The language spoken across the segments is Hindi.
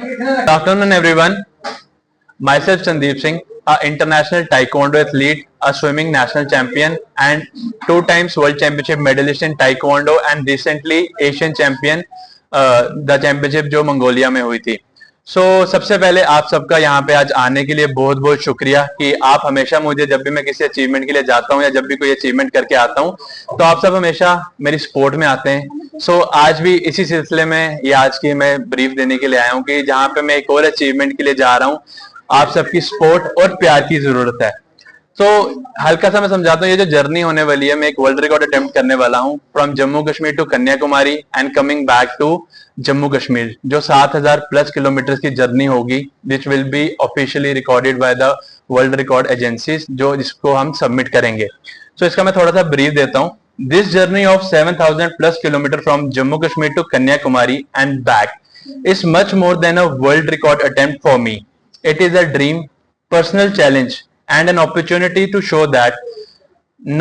Good afternoon, everyone. Myself, Sandeep Singh, a international taekwondo athlete, a swimming national champion, and 2 times world championship medalist in taekwondo, and recently Asian champion, the championship जो मंगोलिया में हुई थी. सबसे पहले आप सबका यहाँ पे आज आने के लिए बहुत बहुत शुक्रिया कि आप हमेशा मुझे जब भी मैं किसी अचीवमेंट के लिए जाता हूँ या जब भी कोई अचीवमेंट करके आता हूँ तो आप सब हमेशा मेरी सपोर्ट में आते हैं. आज भी इसी सिलसिले में ये आज की मैं ब्रीफ देने के लिए आया हूँ कि जहाँ पे मैं एक और अचीवमेंट के लिए जा रहा हूँ, आप सबकी सपोर्ट और प्यार की जरूरत है. हल्का सा मैं समझाता हूँ. ये जो जर्नी होने वाली है, मैं एक वर्ल्ड रिकॉर्ड अटेम्प्ट करने वाला हूँ from Jammu Kashmir to Kanyakumari and coming back to Jammu Kashmir, जो 7000 प्लस किलोमीटर की जर्नी होगी, which will be officially recorded by the world record agencies, जो जिसको हम सबमिट करेंगे. इसका मैं थोड़ा सा ब्रीफ देता हूँ. This journey of 7000 plus kilometre from Jammu Kashmir to Kanyakumari and back is much more than a world record attempt for me. It is a dream, personal challenge, and an opportunity to show that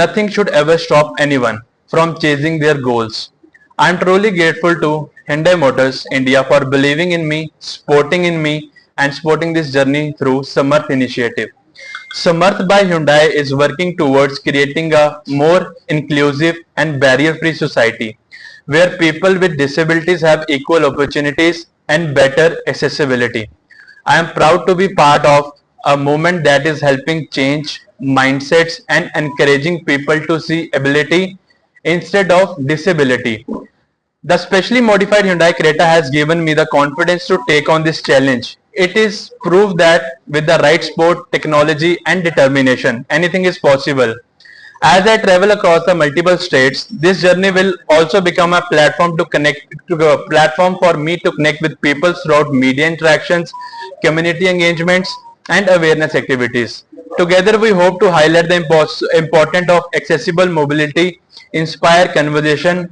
nothing should ever stop anyone from chasing their goals. I am truly grateful to Hyundai Motors India for believing in me, supporting in me, and supporting this journey through Samarth initiative. Samarth by Hyundai is working towards creating a more inclusive and barrier-free society where people with disabilities have equal opportunities and better accessibility. I am proud to be part of a movement that is helping change mindsets and encouraging people to see ability instead of disability. The specially modified Hyundai Creta has given me the confidence to take on this challenge. It is proof that with the right support, technology and determination, anything is possible. As I travel across the multiple states, this journey will also become a platform for me to connect with people throughout media interactions, community engagements, and awareness activities. Together, we hope to highlight the importance of accessible mobility, inspire conversation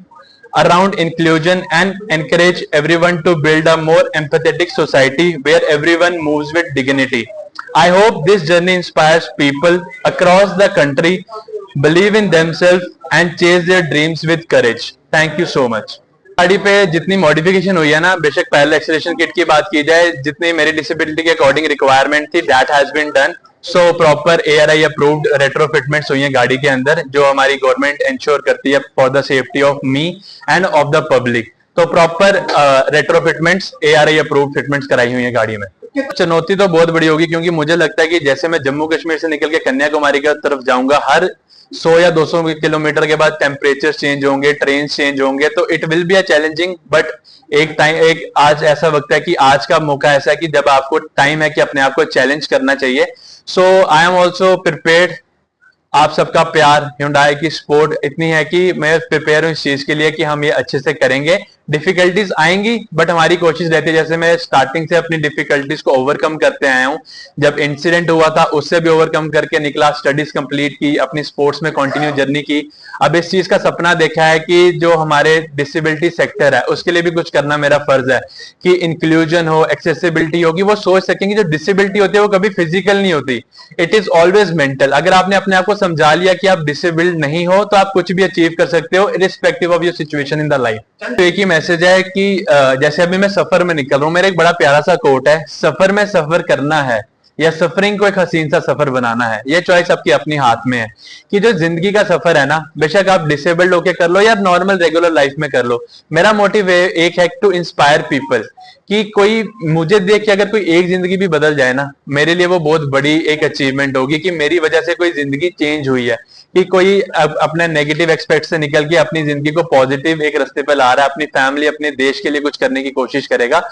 around inclusion, and encourage everyone to build a more empathetic society where everyone moves with dignity. I hope this journey inspires people across the country believe in themselves and chase their dreams with courage. Thank you so much. गाड़ी पे जितनी मॉडिफिकेशन हुई है ना, बेशक पहले एक्सेलरेशन किट की बात की जाए, जितनी मेरी डिसेबिलिटी के अकॉर्डिंग रिक्वायरमेंट थी, that has been done. Proper ARI approved retrofitments हुई हैं गाड़ी के अंदर, जो हमारी गवर्नमेंट इंश्योर करती है for the safety of me and of the public. Proper retrofitments ARI approved fitments कराई हुई है गाड़ी में. चुनौती तो बहुत बड़ी होगी, क्योंकि मुझे लगता है कि जैसे मैं जम्मू कश्मीर से निकल के कन्याकुमारी की तरफ जाऊंगा, हर 100 या 200 किलोमीटर के बाद टेम्परेचर चेंज होंगे, ट्रेन चेंज होंगे, तो it will be a challenging. But एक आज ऐसा वक्त है कि आज का मौका ऐसा है कि जब आपको टाइम है कि अपने आप को चैलेंज करना चाहिए. I am also prepared. आप सबका प्यार, Hyundai की सपोर्ट इतनी है कि मैं प्रिपेयर हूं इस चीज के लिए कि हम ये अच्छे से करेंगे. डिफिकल्टीज आएंगी, बट हमारी कोशिश रहती है, जैसे मैं स्टार्टिंग से अपनी डिफिकल्टीज को ओवरकम करते आया हूं. जब इंसिडेंट हुआ था उससे भी ओवरकम करके निकला, स्टडीज कंप्लीट की, अपनी स्पोर्ट्स में कंटिन्यू जर्नी की. अब इस चीज का सपना देखा है कि जो हमारे डिसेबिलिटी सेक्टर है उसके लिए भी कुछ करना मेरा फर्ज है, कि इंक्लूजन हो, एक्सेसिबिलिटी होगी, वो सोच सकेंगे. जो डिसेबिलिटी होती है वो कभी फिजिकल नहीं होती, इट इज ऑलवेज मेंटल. अगर आपने अपने आप को समझा लिया कि आप डिसेबल्ड नहीं हो तो आप कुछ भी अचीव कर सकते हो, irrespective of your situation in the life. तो एक ही मैसेज है कि जैसे अभी मैं सफर में निकल रहा हूं, मेरा एक बड़ा प्यारा सा कोट है, सफर में सफर करना है या सफरिंग को एक हसीन सा सफर बनाना है. ये चॉइस आपकी अपनी हाथ में है कि जो जिंदगी का सफर है ना, बेशक आप डिसेबल्ड होके कर लो या नॉर्मल रेगुलर लाइफ में कर लो. मेरा मोटिव एक है टू इंस्पायर पीपल, कि कोई मुझे देख के अगर कोई एक जिंदगी भी बदल जाए ना, मेरे लिए वो बहुत बड़ी एक अचीवमेंट होगी कि मेरी वजह से कोई जिंदगी चेंज हुई है, कि कोई अपने नेगेटिव एक्सपेक्ट से निकल के अपनी जिंदगी को पॉजिटिव एक रास्ते पर ला रहा है, अपनी फैमिली, अपने देश के लिए कुछ करने की कोशिश करेगा.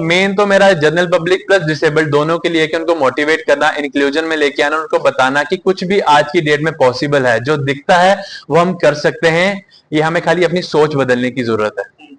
मेन तो मेरा जनरल पब्लिक प्लस डिसेबल्ड दोनों के लिए कि उनको मोटिवेट करना, इंक्लूजन में लेके आना, उनको बताना कि कुछ भी आज की डेट में पॉसिबल है, जो दिखता है वो हम कर सकते हैं. ये हमें खाली अपनी सोच बदलने की जरूरत है.